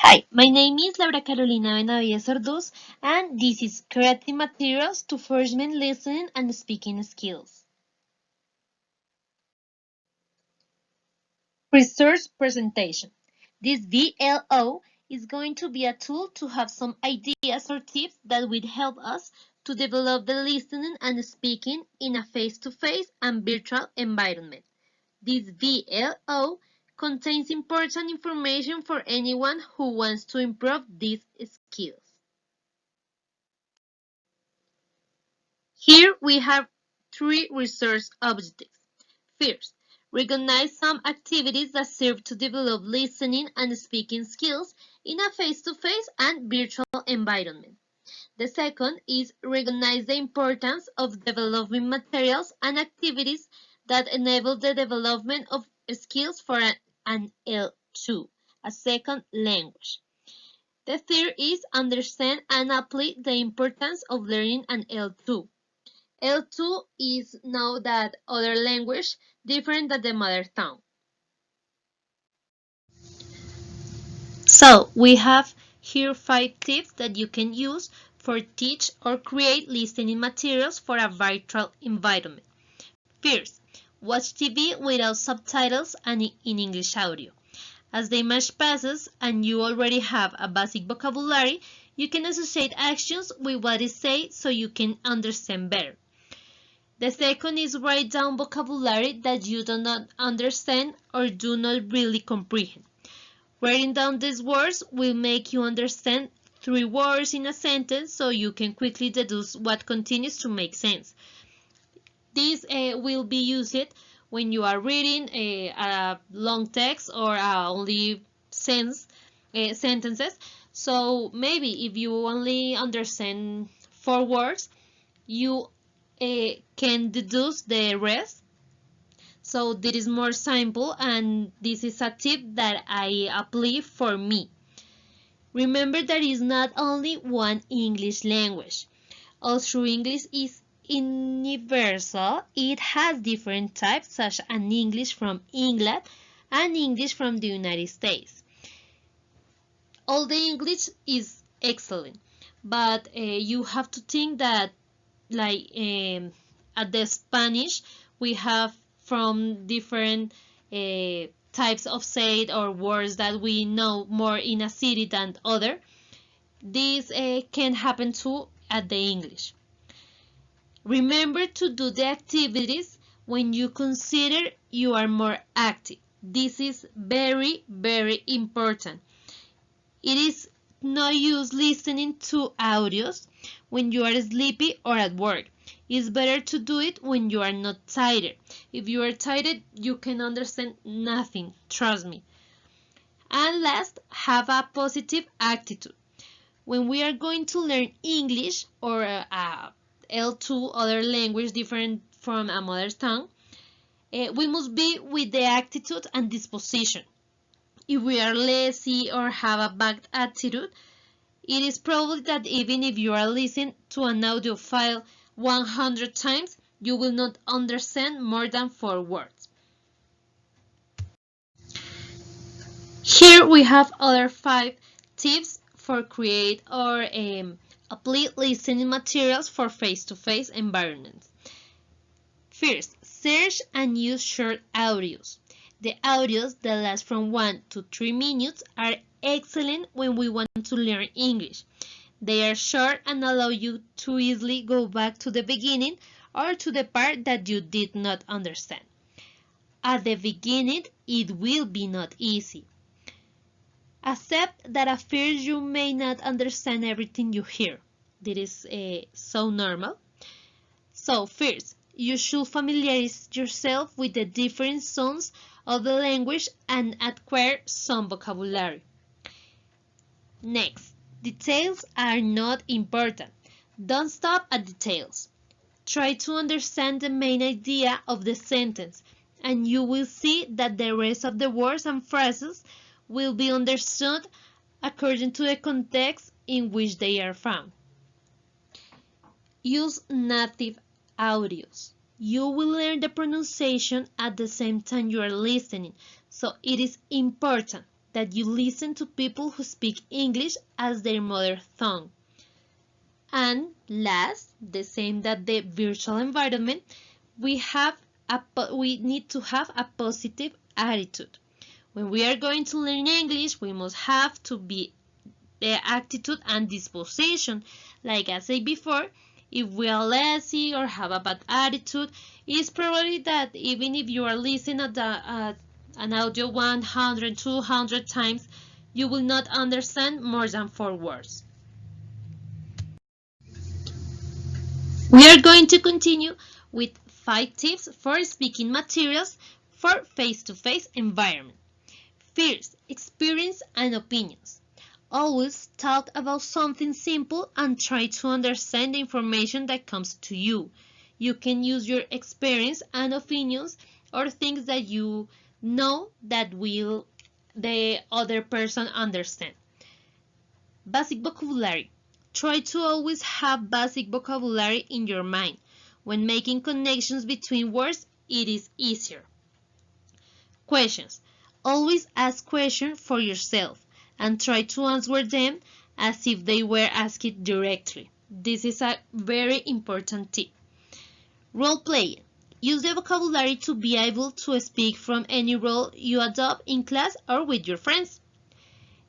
Hi, my name is Laura Carolina Benavides Orduz, and this is Creative Materials to Further Listening and Speaking Skills. Research Presentation. This VLO is going to be a tool to have some ideas or tips that will help us to develop the listening and speaking in a face-to-face and virtual environment. This VLO contains important information for anyone who wants to improve these skills. Here we have three research objectives. First, recognize some activities that serve to develop listening and speaking skills in a face-to-face and virtual environment. The second is recognize the importance of developing materials and activities that enable the development of skills for an L2, a second language. The third is understand and apply the importance of learning an L2. L2 is now that other language different than the mother tongue. So we have here 5 tips that you can use for teach or create listening materials for a virtual environment. First, watch TV without subtitles and in English audio. As the image passes and you already have a basic vocabulary, you can associate actions with what is said so you can understand better. The second is write down vocabulary that you do not understand or do not really comprehend. Writing down these words will make you understand 3 words in a sentence so you can quickly deduce what continues to make sense. This will be used when you are reading a long text or only sentences. So maybe if you only understand 4 words, you can deduce the rest. So this is more simple, and this is a tip that I apply for me. Remember that is not only one English language. Although English is universal, it has different types such as English from England and English from the United States. All the English is excellent, but you have to think that like at the Spanish we have from different types of said or words that we know more in a city than other. This can happen too at the English. Remember to do the activities when you consider you are more active. This is very, very important. It is no use listening to audios when you are sleepy or at work. It's better to do it when you are not tired. If you are tired, you can understand nothing, trust me. And last, have a positive attitude. When we are going to learn English or L2, other language different from a mother tongue, we must be with the attitude and disposition. If we are lazy or have a bad attitude, it is probably that even if you are listening to an audio file 100 times, you will not understand more than 4 words. Here we have other 5 tips for create or apply listening materials for face-to-face environments. First, search and use short audios. The audios that last from 1 to 3 minutes are excellent when we want to learn English. They are short and allow you to easily go back to the beginning or to the part that you did not understand. At the beginning, it will be not easy. Accept that at first you may not understand everything you hear. This is so normal. So first, you should familiarize yourself with the different sounds of the language and acquire some vocabulary. Next, details are not important. Don't stop at details. Try to understand the main idea of the sentence, and you will see that the rest of the words and phrases will be understood according to the context in which they are found. Use native audios. You will learn the pronunciation at the same time you are listening, so it is important. that you listen to people who speak English as their mother tongue. And last, the same that the virtual environment, we need to have a positive attitude. When we are going to learn English, we must have to be the attitude and disposition. Like I said before, if we are lazy or have a bad attitude, it's probably that even if you are listening at an audio 100, 200 times, you will not understand more than 4 words. We are going to continue with 5 tips for speaking materials for face-to-face environment. First, experience and opinions. Always talk about something simple and try to understand the information that comes to you. You can use your experience and opinions or things that you know that will the other person understand. Basic vocabulary. Try to always have basic vocabulary in your mind. When making connections between words, it is easier. Questions. Always ask questions for yourself and try to answer them as if they were asked directly. This is a very important tip. Role playing. Use the vocabulary to be able to speak from any role you adopt in class or with your friends.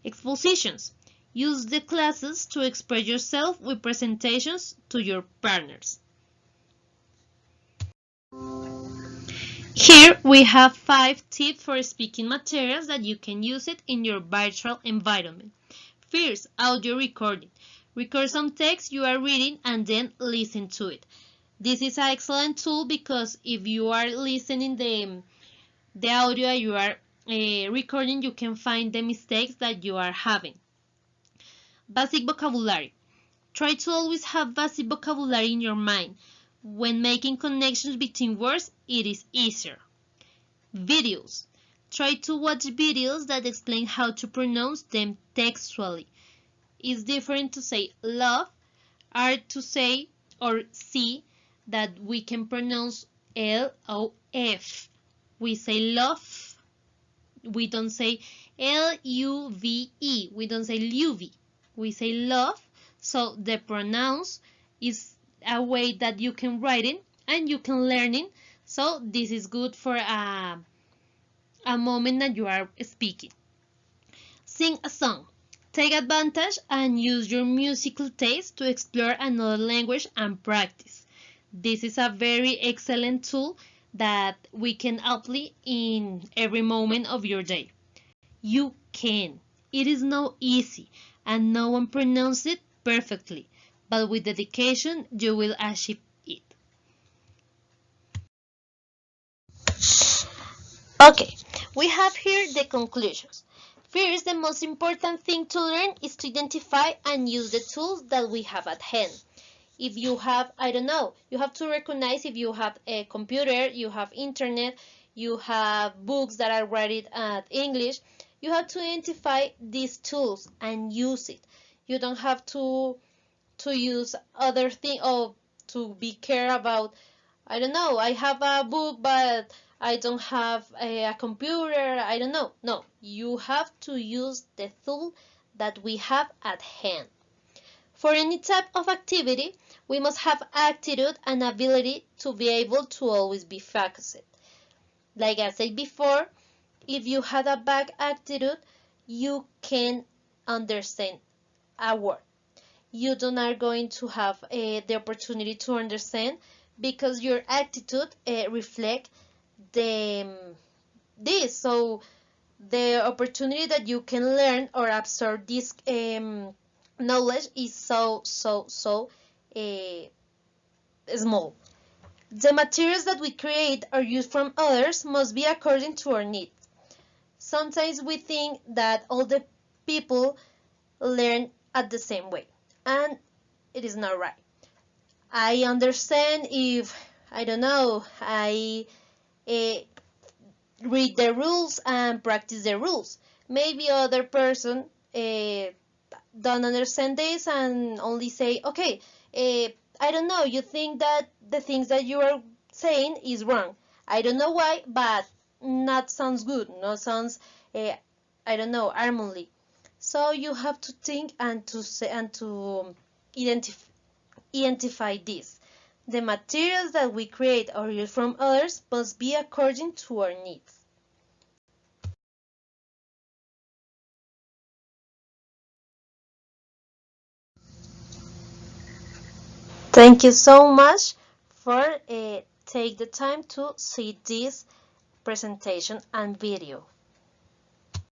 Expositions. Use the classes to express yourself with presentations to your partners. Here we have 5 tips for speaking materials that you can use it in your virtual environment. First, audio recording. Record some text you are reading and then listen to it. This is an excellent tool because if you are listening the audio you are recording, you can find the mistakes that you are having. Basic vocabulary. Try to always have basic vocabulary in your mind. When making connections between words, it is easier. Videos. Try to watch videos that explain how to pronounce them textually. It's different to say love or to say or see that we can pronounce L-O-F. We say love. We don't say L-U-V-E. We don't say luvi. We say love. So the pronounce is a way that you can write it and you can learn it. So this is good for a moment that you are speaking. Sing a song. Take advantage and use your musical taste to explore another language and practice. This is a very excellent tool that we can apply in every moment of your day. You can. It is not easy and no one pronounces it perfectly, but with dedication you will achieve it. Okay, we have here the conclusions. First, the most important thing to learn is to identify and use the tools that we have at hand. If you have, I don't know, you have to recognize if you have a computer, you have internet, you have books that are written at English, you have to identify these tools and use it. You don't have to use other things or to be care about, I don't know, I have a book but I don't have a computer, I don't know. No, you have to use the tool that we have at hand. For any type of activity, we must have attitude and ability to be able to always be focused. Like I said before, if you had a bad attitude, you can understand a word. You don't are going to have the opportunity to understand because your attitude reflect this. So the opportunity that you can learn or absorb this knowledge is so small. The materials that we create or use from others must be according to our needs. Sometimes we think that all the people learn at the same way, and it is not right. I understand if, I don't know, I read the rules and practice the rules. Maybe other person don't understand this and only say, okay, I don't know, you think that the things that you are saying is wrong. I don't know why, but not sounds good, not sounds I don't know, harmony. So you have to think and to say and to identify this. The materials that we create or use from others must be according to our needs. Thank you so much for take the time to see this presentation and video.